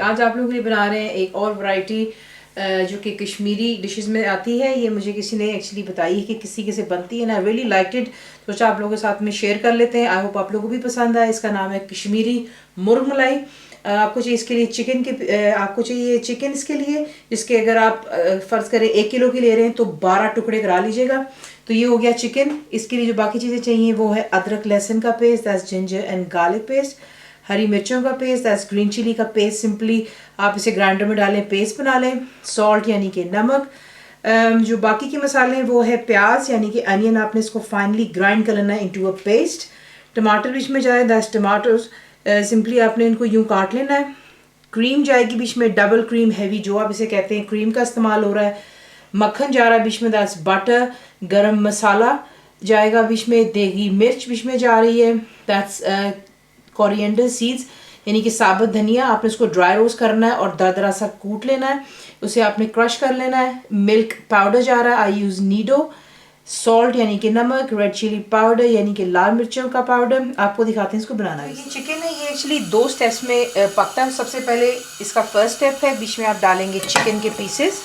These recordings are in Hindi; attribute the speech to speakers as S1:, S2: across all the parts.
S1: आज आप लोगों के लिए बना रहे हैं एक और वैरायटी जो कि कश्मीरी डिशेस में आती है। ये मुझे किसी ने एक्चुअली बताई है कि किसी से बनती है ना, रियली लाइक इट, तो सोचा आप लोगों के साथ में शेयर कर लेते हैं। आई होप आप लोगों को भी पसंद आए। इसका नाम है कश्मीरी मुर्ग मलाई। आपको चाहिए इसके लिए आपको चाहिए चिकन इसके लिए, जिसके अगर आप फ़र्ज़ करें 1 किलो की ले रहे हैं तो 12 टुकड़े करा लीजिएगा। तो ये हो गया चिकन। इसके लिए जो बाकी चीज़ें चाहिए वो है अदरक लहसुन का paste, that's ginger and garlic paste, हरी मिर्चों का पेस्ट, दैट्स ग्रीन चिली का पेस्ट, सिंपली आप इसे ग्राइंडर में डालें, पेस्ट बना लें, सॉल्ट यानी कि नमक। जो बाकी के मसाले हैं वो है प्याज यानी कि अनियन, आपने इसको फाइनली ग्राइंड कर लेना है इनटू अ पेस्ट। टमाटर बीच में जाए, दैट्स टमाटोज, सिंपली आपने इनको यूं काट लेना है। क्रीम जाएगी बीच में, डबल क्रीम, हैवी जो आप इसे कहते हैं, क्रीम का इस्तेमाल हो रहा है। मक्खन जा रहा है बीच में, दैट्स बटर। गरम मसाला जाएगा बीच में, देगी मिर्च बीच में जा रही है, दैट्स कोरिएंडर सीड्स यानी कि साबुत धनिया। आपने इसको ड्राई रोस्ट करना है और दरदरा सा कूट लेना है, उसे आपने क्रश कर लेना है। मिल्क पाउडर जा रहा है, आई यूज़ नीडो। सॉल्ट यानी कि नमक, रेड चिली पाउडर यानी कि लाल मिर्चों का पाउडर। आपको दिखाते हैं इसको बनाना। ये चिकन है, ये एक्चुअली 2 स्टेप्स में पकता है। सबसे पहले इसका फर्स्ट स्टेप है, बीच में आप डालेंगे चिकन के पीसेस,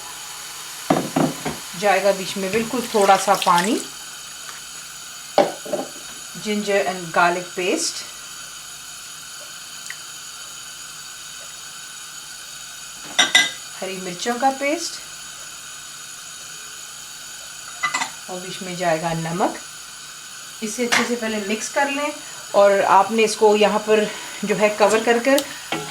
S1: जाएगा बीच में बिल्कुल थोड़ा सा पानी, जिंजर एंड गार्लिक पेस्ट, हरी मिर्चों का पेस्ट, और बीच में जाएगा नमक। इसे अच्छे से पहले मिक्स कर लें और आपने इसको यहाँ पर जो है कवर कर कर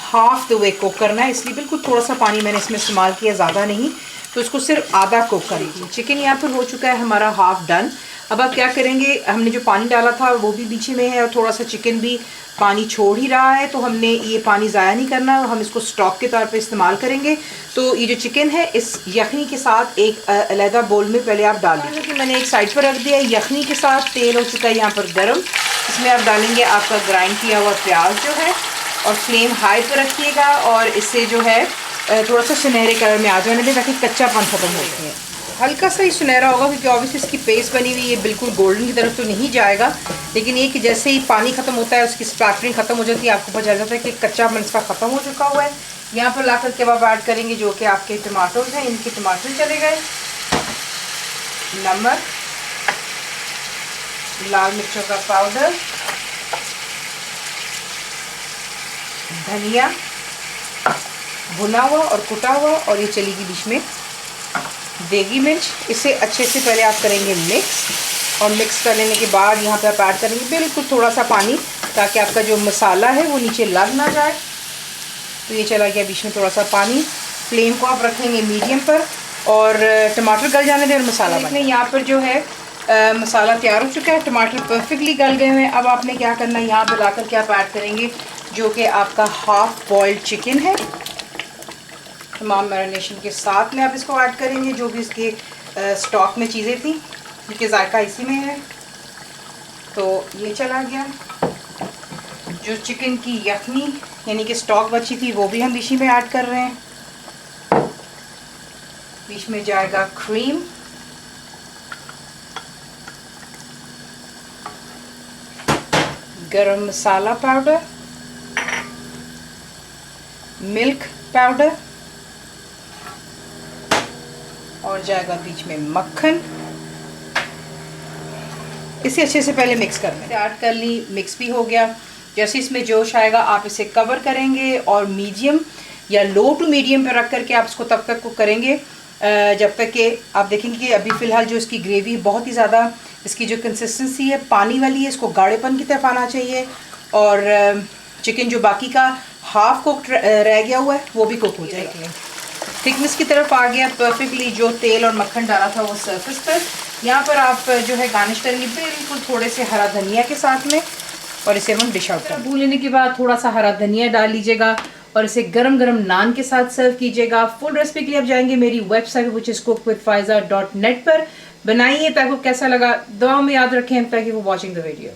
S1: हाफ द वे कुक करना है, इसलिए बिल्कुल थोड़ा सा पानी मैंने इसमें इस्तेमाल किया, ज़्यादा नहीं, तो इसको सिर्फ आधा कुक कर लीजिए। चिकन यहाँ पर हो चुका है हमारा हाफ डन। अब आप क्या करेंगे, हमने जो पानी डाला था वो भी बीच में है और थोड़ा सा चिकन भी पानी छोड़ ही रहा है, तो हमने ये पानी ज़ाया नहीं करना, हम इसको स्टॉक के तौर पे इस्तेमाल करेंगे। तो ये जो चिकन है इस यखनी के साथ एक अलहदा बोल में पहले आप डाल दीजिए कि मैंने एक साइड पर रख दिया। यखनी के साथ तेल हो चुका है यहाँ पर गर्म, इसमें आप डालेंगे आपका ग्राइंड किया हुआ प्याज जो है, और फ्लेम हाई पर रखिएगा और इससे जो है थोड़ा सा सुनहरे कलर में आ जाने दें ताकि कच्चापन ख़त्म हो जाए। हल्का सा ही सुनहरा होगा क्योंकि ऑब्वियसली इसकी पेस्ट बनी हुई है, बिल्कुल गोल्डन की तरफ तो नहीं जाएगा, लेकिन ये कि जैसे ही पानी ख़त्म होता है उसकी स्पैटरिंग ख़त्म हो जाती है, आपको पता चल जाता है कि कच्चापन इसका ख़त्म हो चुका हुआ है। यहाँ पर लाकर के आप ऐड करेंगे जो कि आपके टमाटोज हैं, इनके टमाटर चले गए, नमक, लाल मिर्चों का पाउडर, धनिया भुना हुआ और कुटा हुआ, और ये चलेगी बीच में देगी मिर्च। इसे अच्छे से पहले आप करेंगे मिक्स, और मिक्स कर लेने के बाद यहाँ पे आप ऐड करेंगे बिल्कुल थोड़ा सा पानी ताकि आपका जो मसाला है वो नीचे लग ना जाए। तो ये चला गया बीच में थोड़ा सा पानी। फ्लेम को आप रखेंगे मीडियम पर और टमाटर गल जाने दें और मसाला बने। यहाँ पर जो है मसाला तैयार हो चुका है, टमाटर परफेक्टली गल गए हुए हैं। अब आपने क्या करना है, यहाँ पर ला कर के आप ऐड करेंगे जो कि आपका हाफ बॉइल्ड चिकन है। तमाम मैरिनेशन के साथ में आप इसको ऐड करेंगे, जो भी इसके स्टॉक में चीज़ें थी, क्योंकि जायका इसी में है। तो ये चला गया। जो चिकन की यखनी यानी कि स्टॉक बची थी वो भी हम बीच में ऐड कर रहे हैं। बीच में जाएगा क्रीम, गरम मसाला पाउडर, मिल्क पाउडर, और जाएगा बीच में मक्खन। इसे अच्छे से पहले मिक्स कर लें। ऐड कर ली, मिक्स भी हो गया। जैसे इसमें जोश आएगा आप इसे कवर करेंगे और मीडियम या लो टू मीडियम पे रख करके आप इसको तब तक कुक करेंगे जब तक कि आप देखेंगे कि अभी फ़िलहाल जो इसकी ग्रेवी बहुत ही ज़्यादा, इसकी जो कंसिस्टेंसी है पानी वाली है, इसको गाढ़ेपन की तरफ आना चाहिए, और चिकन जो बाकी का हाफ कुक रह गया हुआ है वो भी कुक हो जाएगा। थिकनेस की तरफ आ गया परफेक्टली, जो तेल और मक्खन डाला था वो सरफेस पर। यहाँ पर आप जो है गार्निश करेंगे बिल्कुल थोड़े से हरा धनिया के साथ में, और इसे हम डिश आउट करें। भून लेने के बाद थोड़ा सा हरा धनिया डाल लीजिएगा और इसे गरम गरम नान के साथ सर्व कीजिएगा। फुल रेसिपी के लिए आप जाएंगे मेरी वेबसाइट विच इज़ cooked-with-faiza.net पर। बनाइए, ताकि कैसा लगा दुआ में याद रखें। Thank you for watching the video.